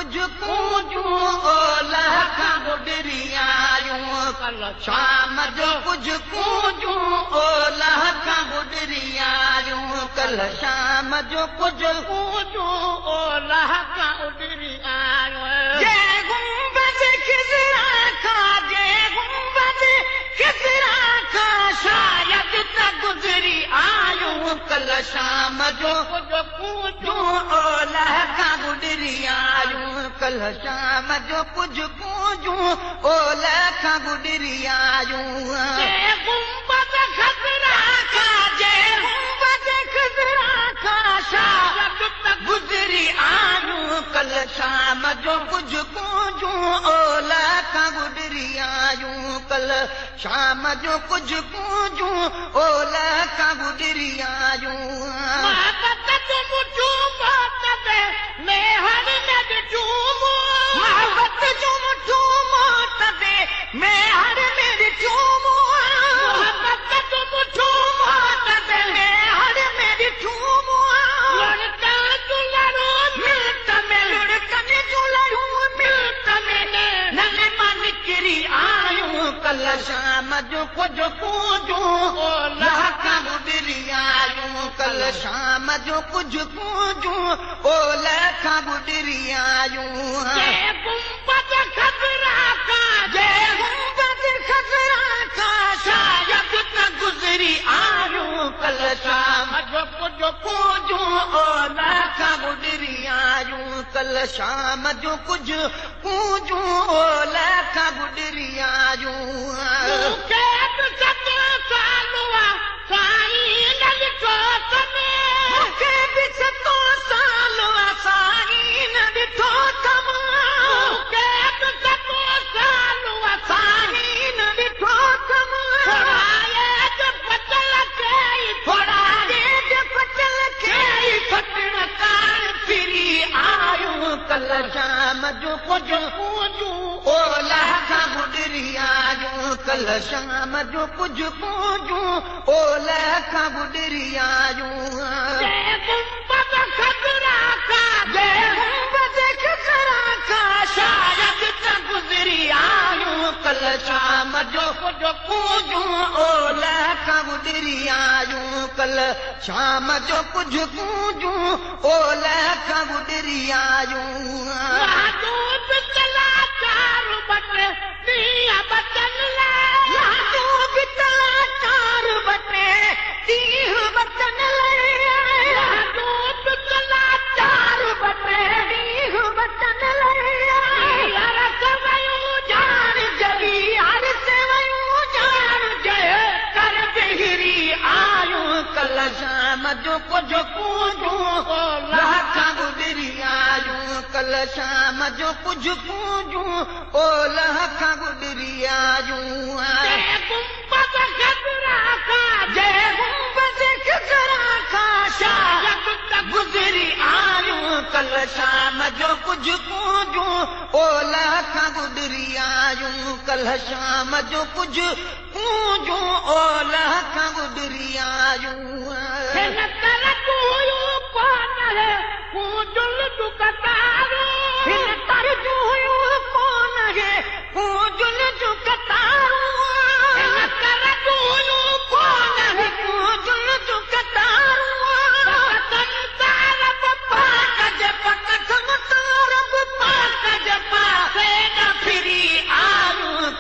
कुझु पूजूं ओलह खां गुॾरी आयूं कल शाम जो कुझु पूजूं ओलह खां गुॾरी आयूं कल शाम जो कुझु पूजूं ओलह खां गुॾरी आयूं जय गुंबद खिज़रा खां जय गुंबद खिज़रा खां शायद त गुज़री आयूं कल शाम जो कुझु पूजूं ओलह खां गुॾरी आयूं कल शाम जो कुझु पूजूं ओलह खां गुॾरी आयूं जय गुंबद खिज़रा खां जय गुंबद खिज़रा खां शायद त गुज़री आयूं कल शाम जो कुझु पूजूं ओलह खां गुॾरी आयूं कल शाम जो कुझु पूजूं ओलह खां गुॾरी आयूं कल शाम जो कुझु पूजूं ओलह खां गुॾरी आयूं कल शाम जो कुझु पूजूं ओलह खां गुॾरी आयूं जय गुंबद खिज़रा खां जय गुंबद खिज़रा खां शायद त गुज़री आयूं कल शाम जो कुझु पूजूं ओलह खां गुॾरी आयूं कल शाम जो कुझु पूजूं ओलह खां गुॾरी आयूं कल शाम जो कुझु पूजूं ओलह खां गुॾरी आयूं कल शाम जो कुझु पूजूं ओलह खां गुॾरी आयूं जय गुंबद खिज़रा खां जय गुंबद खिज़रा खां शायद त गुज़री आयूं कल शाम जो कुझु पूजूं ओलह खां गुॾरी आयूं कल शाम जो कुझु पूजूं ओलह खां गुॾरी आयूं कल शाम जो कुझु पूजूं ओलह खां गुॾरी आयूं कल शाम जो कुझु पूजूं ओलह खां गुॾरी आयूं जय गुंबद खिज़रा खां जय गुंबद खिज़रा खां शायद त गुज़री आयूं कल शाम जो कुझु पूजूं ओलह खां गुॾरी आयूं कल शाम जो कुझु पूजूं ओलह खां गुॾरी आयूं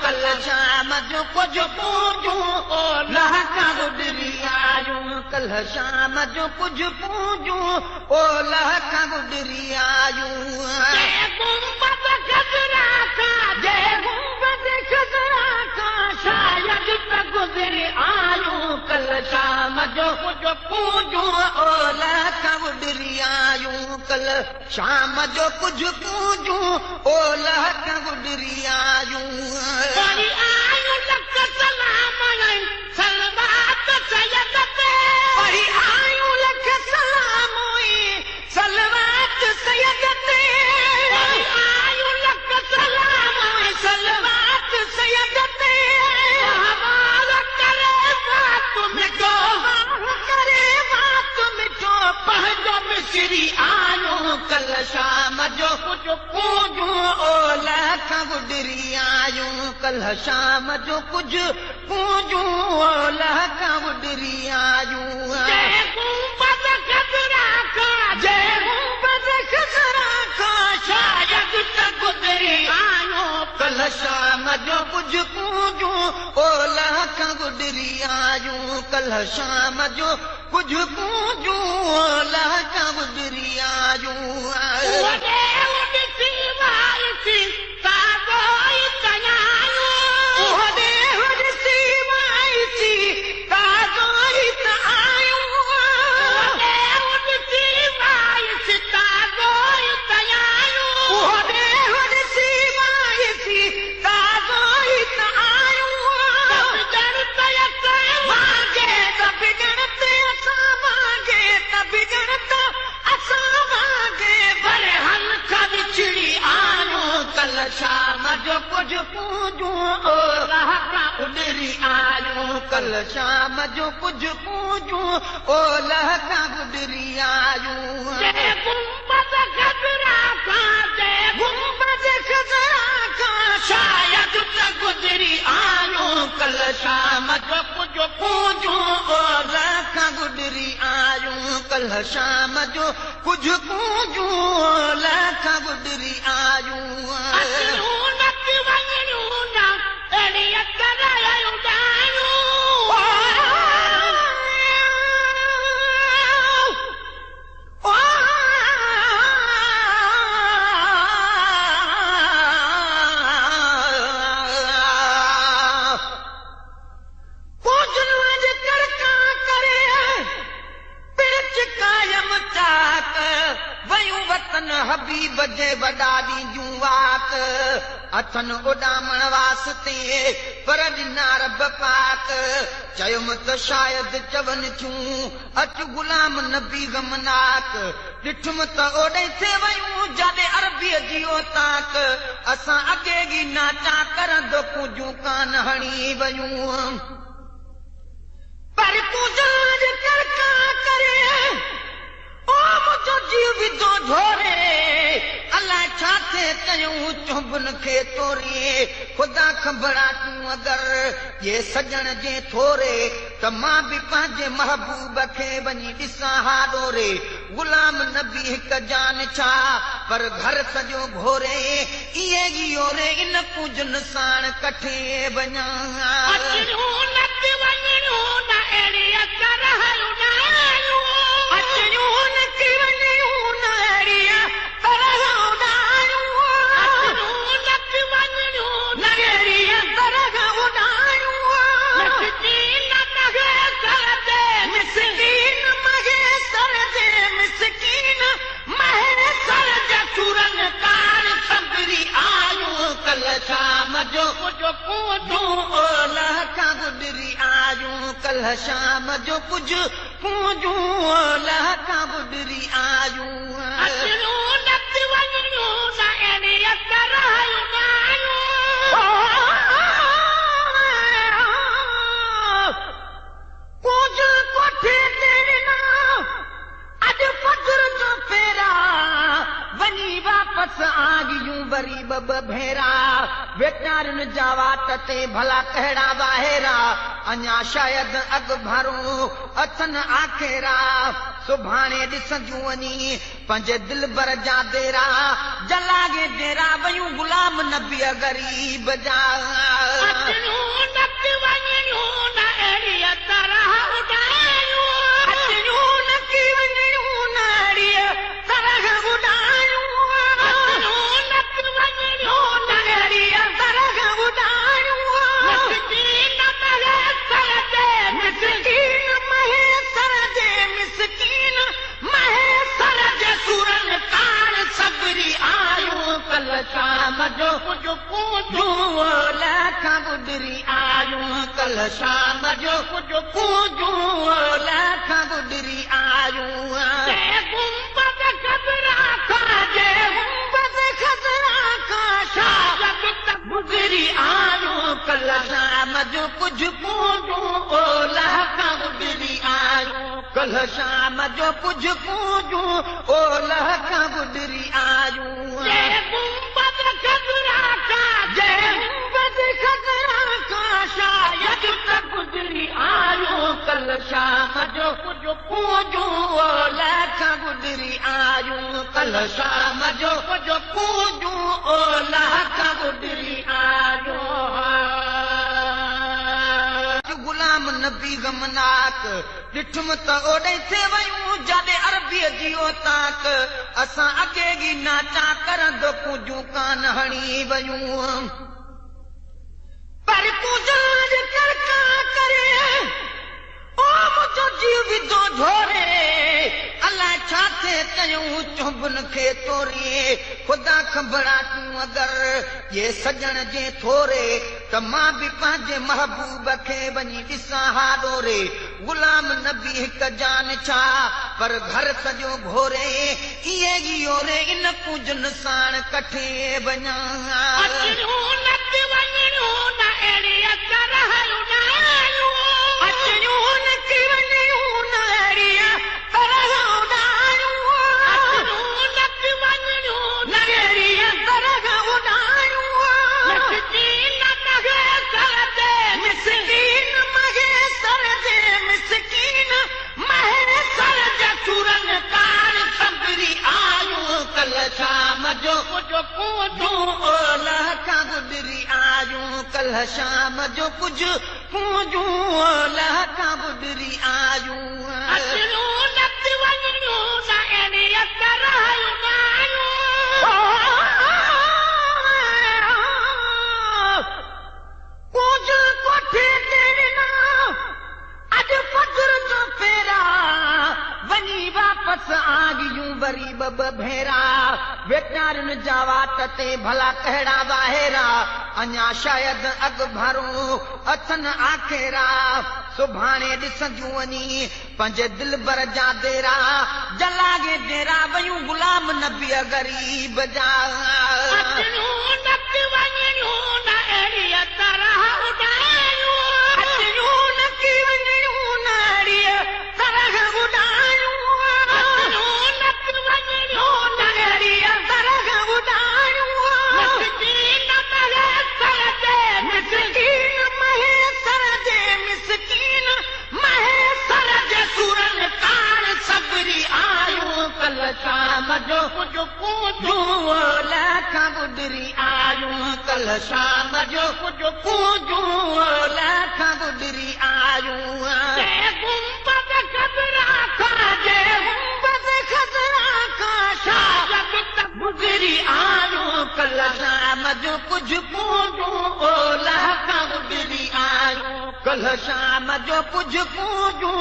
कल शाम जो कुझु पूजूं ओलह खां गुॾरी आयूं कल शाम जो कुझु पूजूं ओलह खां गुॾरी आयूं जय गुंबद खिज़रा खां जय गुंबद खिज़रा खां शायद त गुज़री आयूं कल शाम जो कुझु पूजूं ओलह खां गुॾरी आयूं कल शाम जो कुझु पूजूं ओलह खां गुॾरी आयूं कल शाम जो जो पूजूं ओलह खां गुॾरी आयूं कल्ह शाम जो कुझु पूजूं ओलह खां गुॾरी आयूं जय गुंबद खज़रा खां शायद त गुॾरी आयूं कल्ह शाम जो कुझु पूजूं ओलह खां गुॾरी आयूं कल्ह शाम जो कुझु पूजूं ओलह खां गुॾरी आयूं शाम जो कुझु पूजूं ओलह खां गुॾरी आयूं कल्ह शाम जो कुझु पूजूं ओलह खां गुॾरी आयूं जय गुंबद खज़रा खां शायद त गुॾरी आयूं कल्ह शाम जो कुझु पूजूं ओलह खां गुॾरी आयूं कल्ह शाम जो कुझु पूजूं ओलह खां गुॾरी आयूं हबीब जे वॾा ॾींदियूं वाक अथनि उॾामण वास्ते पर ॾिना रब पाक चयुमि त शायदि चवनि थियूं अचु गुलाम नबी गमनाक ॾिठुमि त ओॾे थे वयूं जाॾे अरबीअ जी ताक असां अॻे ई नाचा करंदो पूजूं कान हणी वयूं पर पूजा कर करे मुंहिंजो जीव विधो ढोरे अलाए छा थे कयूं चुंबन खे तोरे ख़ुदा ख़बरा तूं अगरि ये सजण जे थोरे त मां बि पंहिंजे महबूब खे वञी ॾिसां हा ॾोरे गुलाम नबी हिकु जान छा पर घर सॼो घोरे इहे ई ओरे इन पूजन साण कठे वञां शाम जो कुझु पूजूं ओलह खां गुॾरी आयूं कल्ह शाम जो कुझु पूजूं ओलह खां गुॾरी आयूं वापस आगियूं वरी ॿ भेरा वेचारनि जा वाट ते भला कहिड़ा वाहेरा अञा शायदि अॻु भरूं अथनि आखेरा सुभाणे ॾिसंदियूं वञी पंहिंजे दिल भर जा देरा जलागे डेरा वयूं गुलाम नबी ग़रीब जा शाम जो कुझु पूजूं ओलह खां गुॾरी आयूं कल्ह शाम जो कुझु पूजूं ओलह खां गुॾरी आयूं जय गुंबद खज़रा खां शायद त गुॾरी आयूं कल्ह शाम जो कुझु पूजूं ओलह खां गुॾरी आयूं कल्ह शाम जो कुझु पूजूं ओलह खां गुॾरी आयूं गुंबद खजरा का जय गुंबद खजरा का शायद तक गुजरी आयो कल शाम जो कुछ पूजो लख गुजरी आयो कल शाम जो कुछ पूजो लख गुजरी आयो गुलाम नबी गमनाक ॾिठुम त ओॾे थे वयूं जाॾे अरबीअ जी ताक असां अॻे गी नाचा करंदो पूजूं कान हणी वयूं पर पूजाज कर का करे ओ मुंहिंजो जीव विधो ढोरे अलाए छा थे कयूं चुंबन खे तोरे ख़ुदा खबड़ा तूं अगरि ये सजण जे थोरे त मां बि पंहिंजे महबूब खे वञी ॾिसां हा ॾोरे गुलाम नबी हिक जान छा पर घर सॼो घोरे इहे ई ओरे इन पूजन साण कठे वञां कल शाम जो कुछ पूजूं लहका बुडरी आयूं पूज कोठे तेरा अज फजर जो फेरा वनी वापस आ गियूं वरी बब भेरा वेचारन जा वाट ते भला कहिड़ा वाहेरा अञा शायद अग भरूं अथन आखेरा सुभाणे ॾिसंदियूं वञी पंहिंजे दिल भर जा देरा जलागे डेरा वयूं गुलाम नबी गरीब जा शाम जो कुछ पूजूं लखा गुजरी आयूं कल शाम जो कुछ पूजूं लखा गुजरी आयूं जय गुंबद खजरा का जय गुंबद खजरा का शायद तक गुजरी आयूं कल शाम जो कुछ पूजूं लखा गुजरी आयूं कल शाम जो कुछ पूजूं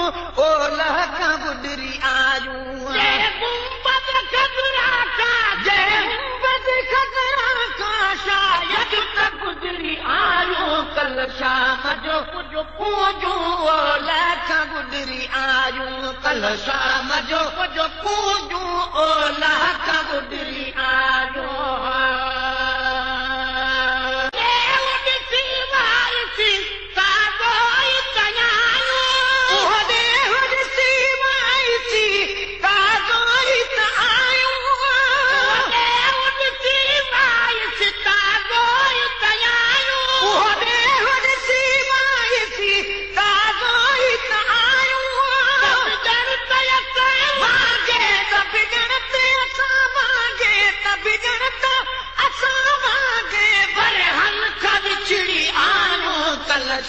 लखा गुजरी आयूं जय गुंबद खजरा का जय गुंबद खजरा का शायद तक गुजरी आयूं कल शाम जो कुछ पूजूं लखा गुजरी आयूं कल शाम जो कुछ पूजूं लखा गुजरी आयूं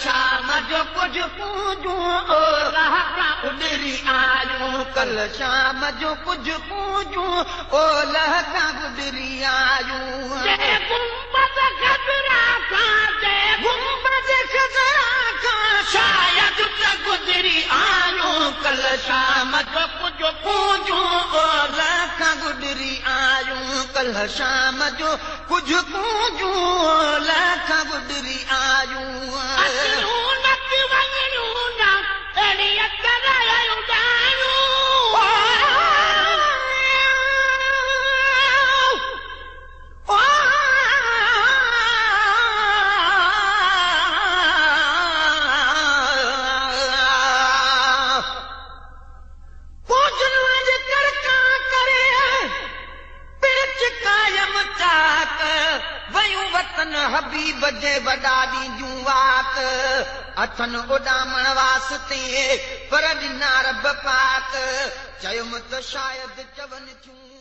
शाम जो कुछ पूजूं लहका गुजरी आयूं कल शाम जो कुछ पूजूं लहका गुजरी आयूं जय गुंबद खजरा का जय गुंबद खजरा का शायद तक गुजरी आयूं कल शाम जो कुछ पूजूं लहका गुजरी आयूं कल शाम जो कुछ पूजूं लहका गुजरी आयूं कायम चा हबीब जे वॾा ॾींदियूं वात अथनि उॾामण वास्ते पर ॾिना रब पाक चयुमि त शायदि चवनि थियूं